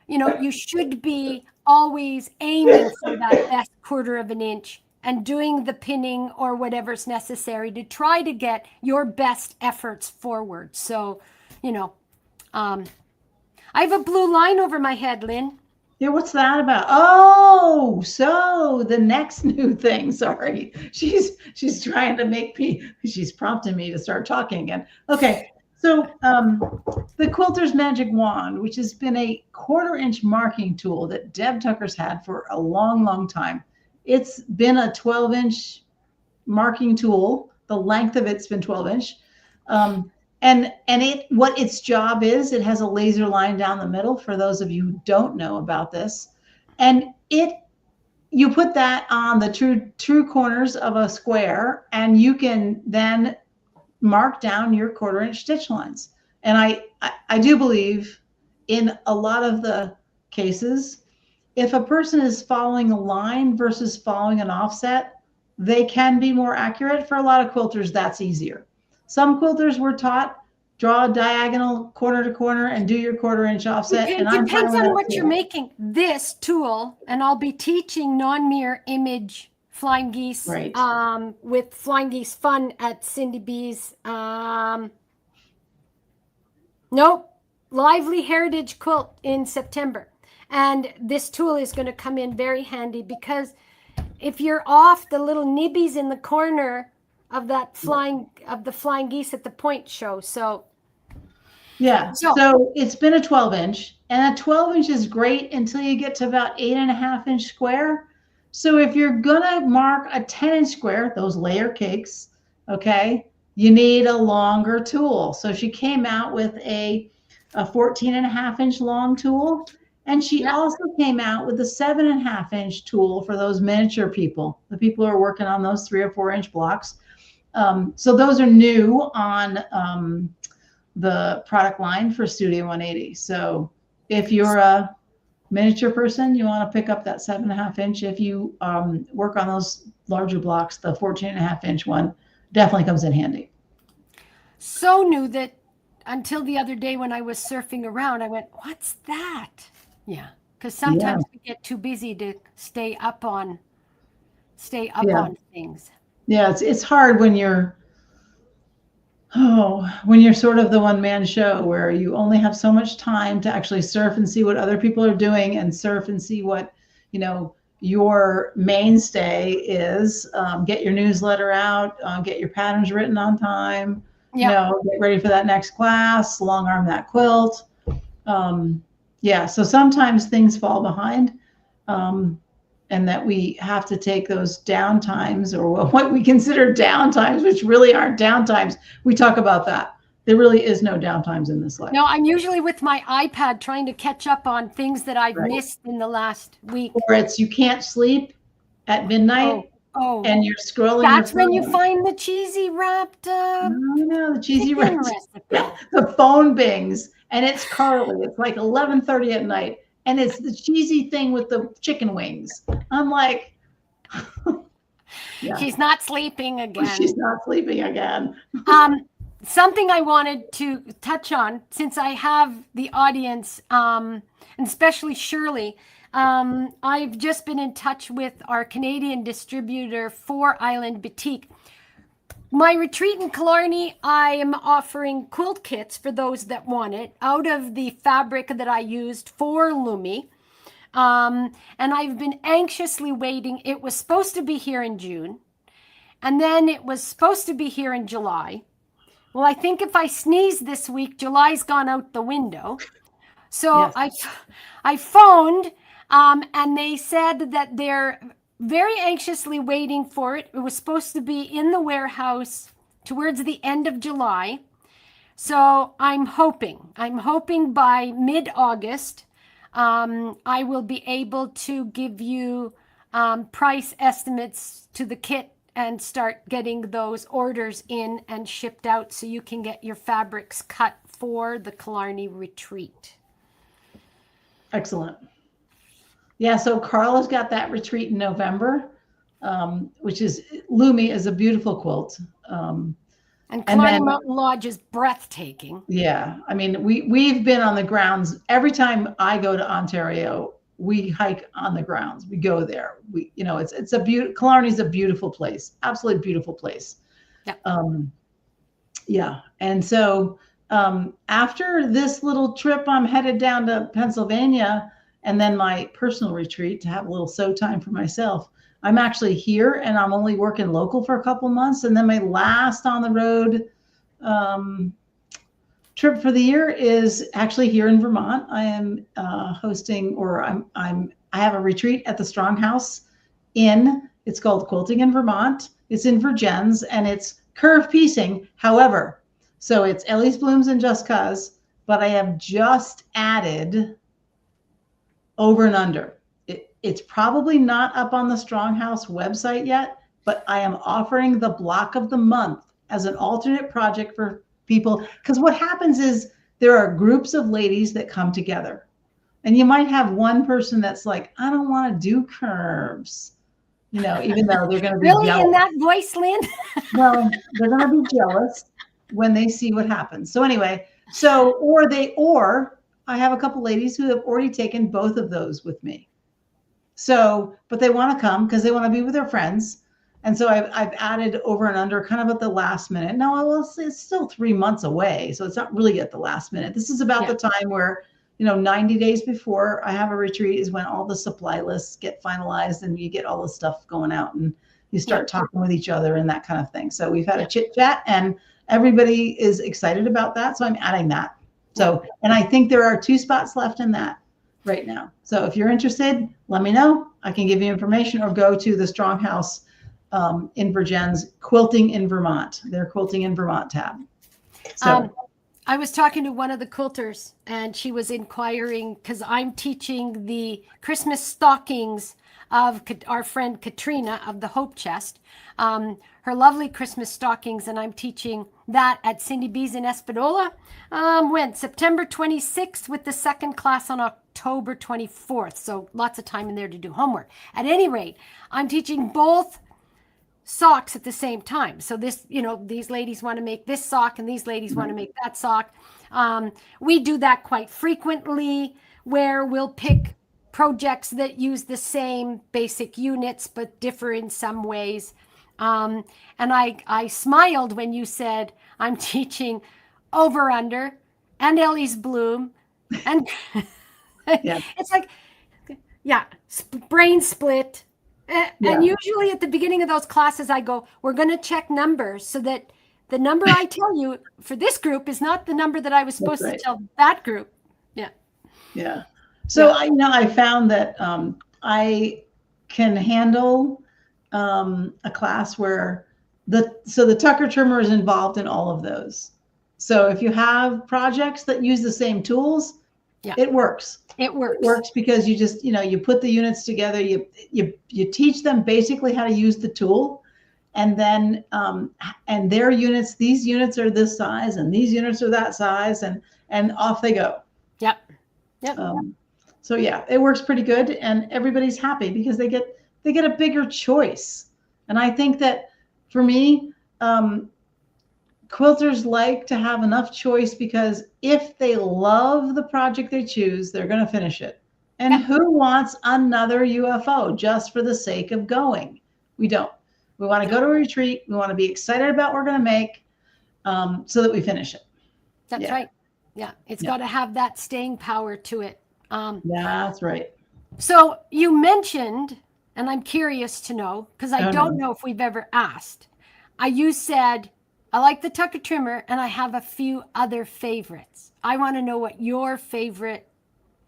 you should be always aiming for that best 1/4 of an inch and doing the pinning or whatever's necessary to try to get your best efforts forward. So, I have a blue line over my head, Lynn. Yeah, what's that about? Oh, so the next new thing. Sorry, she's trying to make me. She's prompting me to start talking again. Okay, so the Quilter's Magic Wand, which has been a 1/4 inch marking tool that Deb Tucker's had for a long, long time. It's been a 12 inch marking tool. The length of it's been 12 inch. And what its job is, it has a laser line down the middle for those of you who don't know about this. And you put that on the true corners of a square, and you can then mark down your 1/4 inch stitch lines. And I do believe in a lot of the cases, if a person is following a line versus following an offset, they can be more accurate. For a lot of quilters, that's easier. Some quilters were taught, draw a diagonal corner to corner and do your 1/4 inch offset. It depends on what you're making. This tool, and I'll be teaching non-mirror image flying geese with Flying Geese Fun at Cindy B's. Lively Heritage Quilt in September. And this tool is going to come in very handy because if you're off the little nibbies in the corner of the flying geese at the point show. So it's been a 12 inch, and a 12 inch is great until you get to about 8.5 inch square. So if you're gonna mark a 10 inch square, those layer cakes, okay, you need a longer tool. So she came out with a 14.5 inch long tool, and she also came out with a 7.5 inch tool for those miniature people, the people who are working on those 3 or 4 inch blocks. So those are new on the product line for Studio 180. So if you're a miniature person, you want to pick up that 7.5 inch. If you work on those larger blocks, the 14.5 inch one definitely comes in handy. So new that until the other day when I was surfing around, I went, "What's that?" Yeah, because sometimes we get too busy to stay up on things. Yeah, it's hard when you're sort of the one-man show where you only have so much time to actually surf and see what other people are doing and surf and see what, your mainstay is. Get your newsletter out, get your patterns written on time, get ready for that next class, long arm that quilt. So sometimes things fall behind. And that we have to take those downtimes, or what we consider downtimes, which really aren't downtimes. We talk about that. There really is no downtimes in this life. No, I'm usually with my iPad trying to catch up on things that I've missed in the last week. Or it's you can't sleep at midnight and you're scrolling. That's when you find the cheesy wrapped the cheesy wrapped. The phone bings and it's Carly. It's like 11:30 at night, and it's the cheesy thing with the chicken wings. I'm like, yeah, She's not sleeping again. she's not sleeping again. Something I wanted to touch on, since I have the audience, and especially Shirley, I've just been in touch with our Canadian distributor for Island Boutique. My retreat in Killarney, I am offering quilt kits for those that want it out of the fabric that I used for Lumi. And I've been anxiously waiting. It was supposed to be here in June, and then it was supposed to be here in July. Well, I think if I sneeze this week, July's gone out the window. So Yes. I phoned, and they said that they're very anxiously waiting for it. It was supposed to be in the warehouse towards the end of July. So I'm hoping by mid-August, I will be able to give you price estimates to the kit and start getting those orders in and shipped out so you can get your fabrics cut for the Killarney retreat. Excellent. Yeah, so Carla's got that retreat in November, which is Lumi is a beautiful quilt. And Killarney Mountain Lodge is breathtaking. Yeah, I mean, we've been on the grounds. Every time I go to Ontario, we hike on the grounds. We go there. It's a beautiful. Killarney's a beautiful place, absolutely beautiful place. Yeah. Yeah, and so after this little trip, I'm headed down to Pennsylvania, and then my personal retreat to have a little sew time for myself. I'm actually here, and I'm only working local for a couple months, and then my last on the road trip for the year is actually here in Vermont. I am hosting, or I have a retreat at the Strong House Inn. It's called Quilting in Vermont. It's in Vergennes, and it's curve piecing. However, so it's Ellie's Blooms and Just Cause, but I have just added over and under. It's probably not up on the Strong House website yet, but I am offering the block of the month as an alternate project for people. Because what happens is there are groups of ladies that come together, and you might have one person that's like, I don't want to do curves, even though they're going to be really jealous. In that voice, Lynn? Well, they're going to be jealous when they see what happens. So anyway, or I have a couple ladies who have already taken both of those with me. So, but they want to come because they want to be with their friends. And so I've added over and under kind of at the last minute. Now, it's still 3 months away, so it's not really at the last minute. This is about the time where, 90 days before I have a retreat is when all the supply lists get finalized and you get all the stuff going out and you start talking with each other and that kind of thing. So we've had a chit chat and everybody is excited about that. So I'm adding that. So, and I think there are 2 spots left in that right now. So if you're interested, let me know. I can give you information, or go to the Strong House in Vergennes, Quilting in Vermont, their Quilting in Vermont tab. So I was talking to one of the quilters, and she was inquiring because I'm teaching the Christmas stockings of our friend Katrina of the Hope Chest, her lovely Christmas stockings, and I'm teaching that at Cindy B's in Espadola. When September 26th with the second class on October 24th. So lots of time in there to do homework. At any rate, I'm teaching both socks at the same time. So this, these ladies want to make this sock and these ladies want to make that sock. We do that quite frequently, where we'll pick projects that use the same basic units but differ in some ways. And I smiled when you said I'm teaching over under and Ellie's Bloom, and it's like, brain split. And usually at the beginning of those classes, I go, we're going to check numbers so that the number I tell you for this group is not the number that I was supposed to tell that group. Yeah. So I found that I can handle a class where the Tucker trimmer is involved in all of those. So if you have projects that use the same tools, it works. It works because you just, you put the units together, you teach them basically how to use the tool, and then and their units, these units are this size and these units are that size, and and off they go. Yep. Yep. So yeah, it works pretty good, and everybody's happy because they get a bigger choice. And I think that for me, quilters like to have enough choice, because if they love the project they choose, they're going to finish it. And who wants another UFO just for the sake of going? We don't. We want to go to a retreat. We want to be excited about what we're going to make, so that we finish it. That's right. Yeah. It's got to have that staying power to it. That's right. So you mentioned, and I'm curious to know, because I don't know if we've ever asked. You said, I like the Tucker trimmer, and I have a few other favorites. I want to know what your favorite.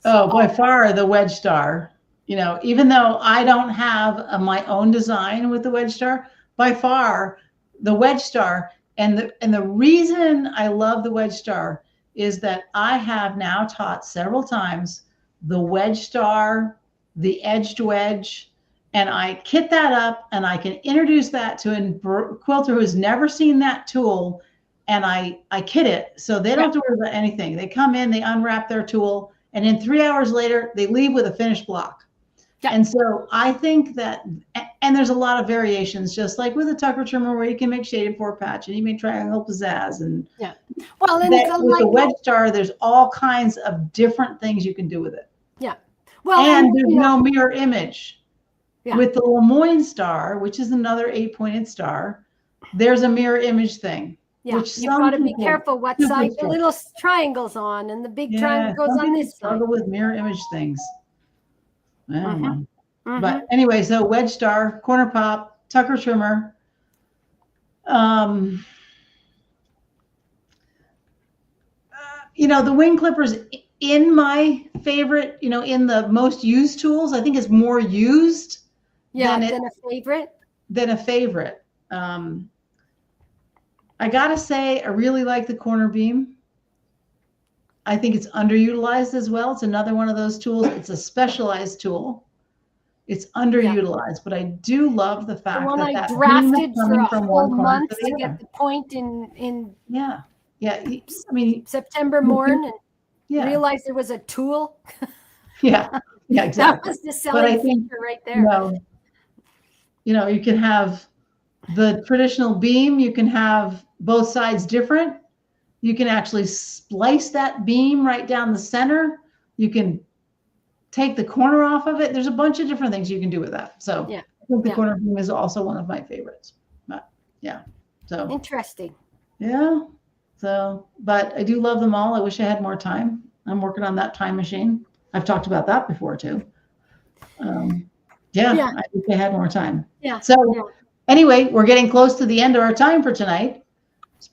Oh, by far the Wedge Star. You know, even though I don't have my own design with the Wedge Star, by far the Wedge Star. And the reason I love the Wedge Star is that I have now taught several times the Wedge Star, the edged wedge, and I kit that up, and I can introduce that to a quilter who's never seen that tool, and I kit it so they don't have to worry about anything. They come in, they unwrap their tool, and then 3 hours later, they leave with a finished block. And so I think that, and there's a lot of variations, just like with a Tucker trimmer, where you can make shaded four patch and you make triangle pizzazz, and well, and with the Wedge Star, there's all kinds of different things you can do with it. Well, and there's no mirror image. With the Lemoyne Star, which is another 8-pointed star, there's a mirror image thing. Which you've got to be careful what side the little triangle's on, and the big triangle goes on this side. Struggle with mirror image things. I don't know. But anyway, so Wedge Star, corner pop, Tucker trimmer. You know, the wing clippers in my favorite, you know, in the most used tools, I think is more used than a favorite. I gotta say, I really like the corner beam. I think it's underutilized as well. It's another one of those tools. It's a specialized tool. It's underutilized, but I do love the fact that I drafted for a whole month to get the point in I mean, September morning, and realized there was a tool. Exactly. That was the selling feature right there. You know, you can have the traditional beam. You can have both sides different. You can actually splice that beam right down the center. You can take the corner off of it. There's a bunch of different things you can do with that. So I think the corner beam is also one of my favorites. But so interesting. So, but I do love them all. I wish I had more time. I'm working on that time machine. I've talked about that before too. I wish I had more time. Anyway, we're getting close to the end of our time for tonight,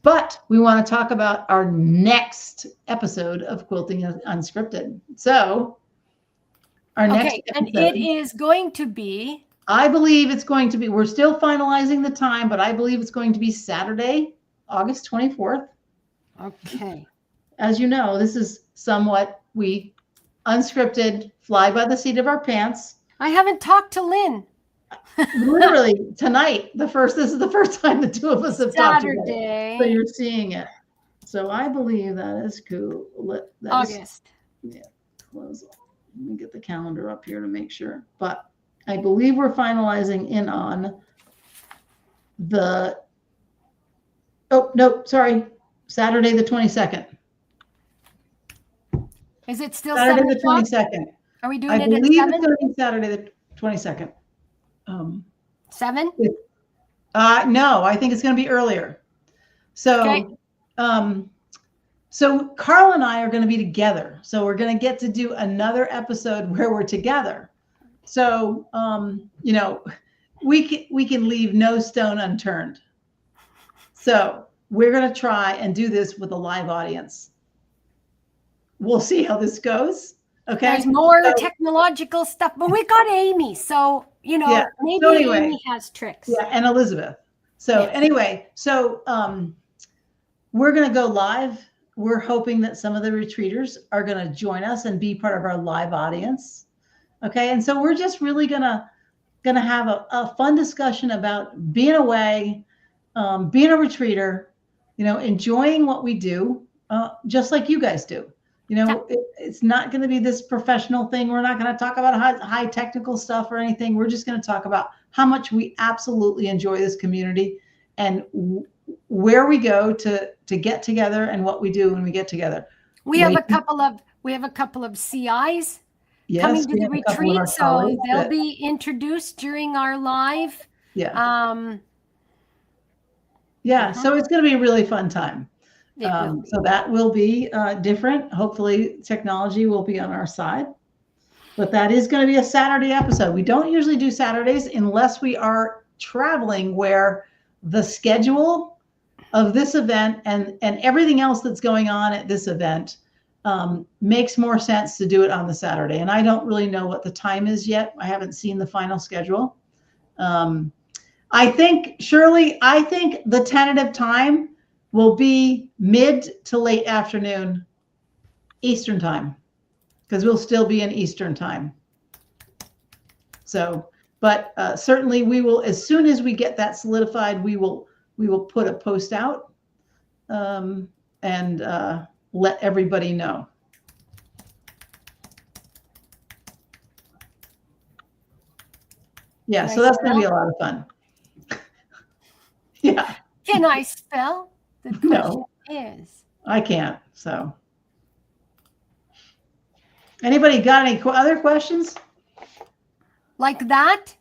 but we want to talk about our next episode of Quilting Unscripted. So our next episode, and it is going to be, I believe it's going to be, we're still finalizing the time, but I believe it's going to be Saturday, August 24th. Okay. As you know, this is somewhat unscripted, fly by the seat of our pants. I haven't talked to Lynn. Literally tonight, this is the first time the two of us have talked about it. So you're seeing it. So I believe that is cool. August. Close. Let me get the calendar up here to make sure. But I believe we're finalizing in on Saturday the 22nd. Is it still Saturday the 22nd? Are we doing I it at 7? believe it's going to be Saturday the 22nd. 7? No, I think it's going to be earlier. So, so Carl and I are going to be together. So we're going to get to do another episode where we're together. So, you know, we can leave no stone unturned. So we're going to try and do this with a live audience. We'll see how this goes. Okay. There's more technological stuff, but we got Amy. So, you know, maybe Amy has tricks. Yeah. And Elizabeth. So anyway, we're going to go live. We're hoping that some of the retreaters are going to join us and be part of our live audience. Okay. And so we're just really going to have a fun discussion about being away, being a retreater, you know, enjoying what we do. just like you guys do. You know, it's not going to be this professional thing. We're not going to talk about high technical stuff or anything. We're just going to talk about how much we absolutely enjoy this community and where we go to get together and what we do when we get together. We have a couple of CIs coming to the retreat, so they'll be introduced during our live. Yeah. Yeah. So it's going to be a really fun time. So that will be different. Hopefully technology will be on our side, but that is going to be a Saturday episode. We don't usually do Saturdays unless we are traveling where the schedule of this event and everything else that's going on at this event makes more sense to do it on the Saturday. And I don't really know what the time is yet. I haven't seen the final schedule. I think, Shirley, the tentative time will be mid to late afternoon Eastern time, because we'll still be in Eastern time. So, but certainly we will, as soon as we get that solidified, we will put a post out and let everybody know. Yeah, so that's going to be a lot of fun. Yeah. Can I spell? The question is. I can't. So, anybody got any other questions? Like that?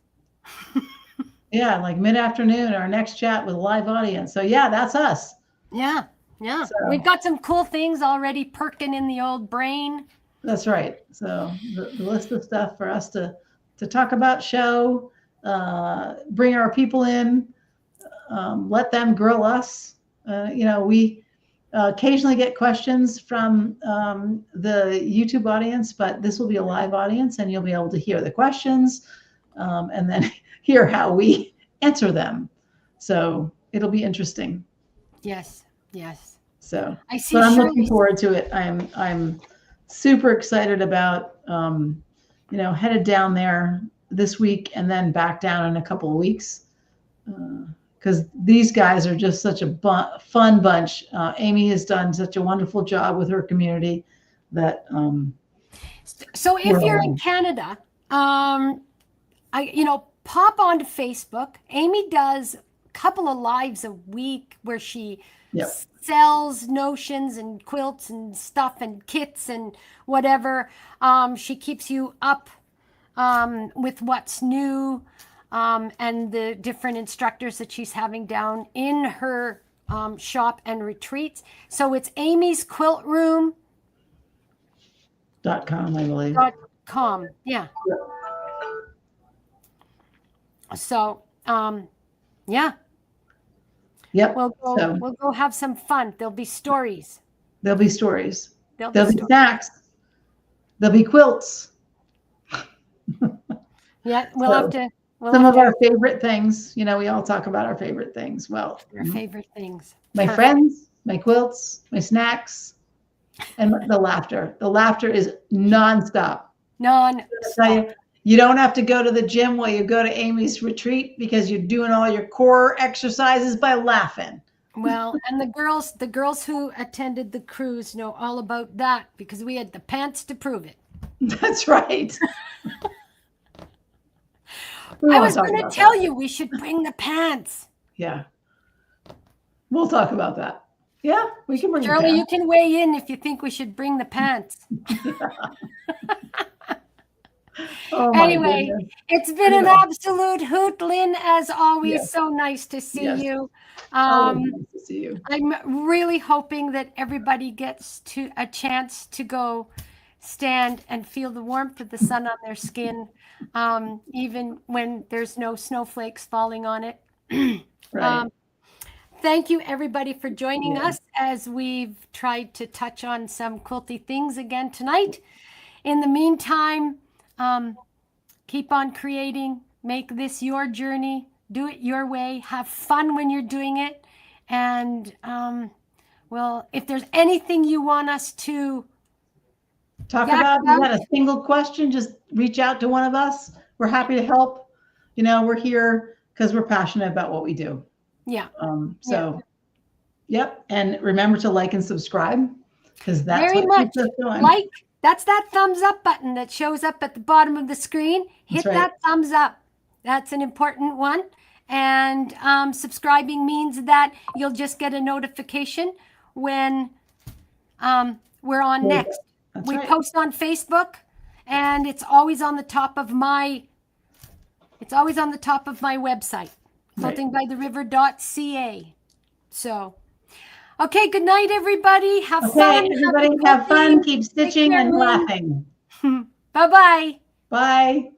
Yeah, like mid-afternoon, our next chat with a live audience. So yeah, that's us. Yeah. So, we've got some cool things already perking in the old brain. That's right. So the list of stuff for us to talk about, show, bring our people in, let them grill us. We occasionally get questions from the YouTube audience, but this will be a live audience and you'll be able to hear the questions and then hear how we answer them. So it'll be interesting. Yes. So but I'm looking forward to it. I'm super excited about, headed down there this week and then back down in a couple of weeks. Because these guys are just such a fun bunch. Amy has done such a wonderful job with her community that. So if you're in Canada, pop onto Facebook. Amy does a couple of lives a week where she sells notions and quilts and stuff and kits and whatever. She keeps you up with what's new. And the different instructors that she's having down in her shop and retreats. So it's Amy's Quilt Room. .com, I believe. .com, yeah. So, yeah. Yep. We'll go have some fun. There'll be stories. There'll be stories. There'll be snacks. There'll be quilts. Yeah, we'll have to. Some of our favorite things, we all talk about our favorite things. Well, our favorite things. My friends, my quilts, my snacks, and the laughter. The laughter is nonstop. You don't have to go to the gym while you go to Amy's retreat because you're doing all your core exercises by laughing. Well, and the girls who attended the cruise know all about that because we had the pants to prove it. That's right. I was going to tell you we should bring the pants. Yeah. We'll talk about that. Yeah, we can bring Shirley, you can weigh in if you think we should bring the pants. Anyway, goodness. It's been an absolute hoot, Lynn, as always. Yes. So nice to see you. Nice to see you. I'm really hoping that everybody gets a chance to go stand and feel the warmth of the sun on their skin, even when there's no snowflakes falling on it. Right. Thank you, everybody, for joining us as we've tried to touch on some quilty things again tonight. In the meantime, keep on creating, make this your journey, do it your way, have fun when you're doing it. And, if there's anything you want us to talk about, you got a single question, just reach out to one of us. We're happy to help. We're here because we're passionate about what we do. Yeah. Yep. And remember to like and subscribe. because that's Very what much. keeps us going. Like, that's that thumbs up button that shows up at the bottom of the screen. Hit That's right. that thumbs up. That's an important one. And subscribing means that you'll just get a notification when we're on next. That's We right. post on Facebook, and it's always on the top of my website, quiltingbytheriver.ca. So, okay, good night, everybody. Have fun. Everybody have fun. Keep stitching and laughing. Bye-bye. Bye.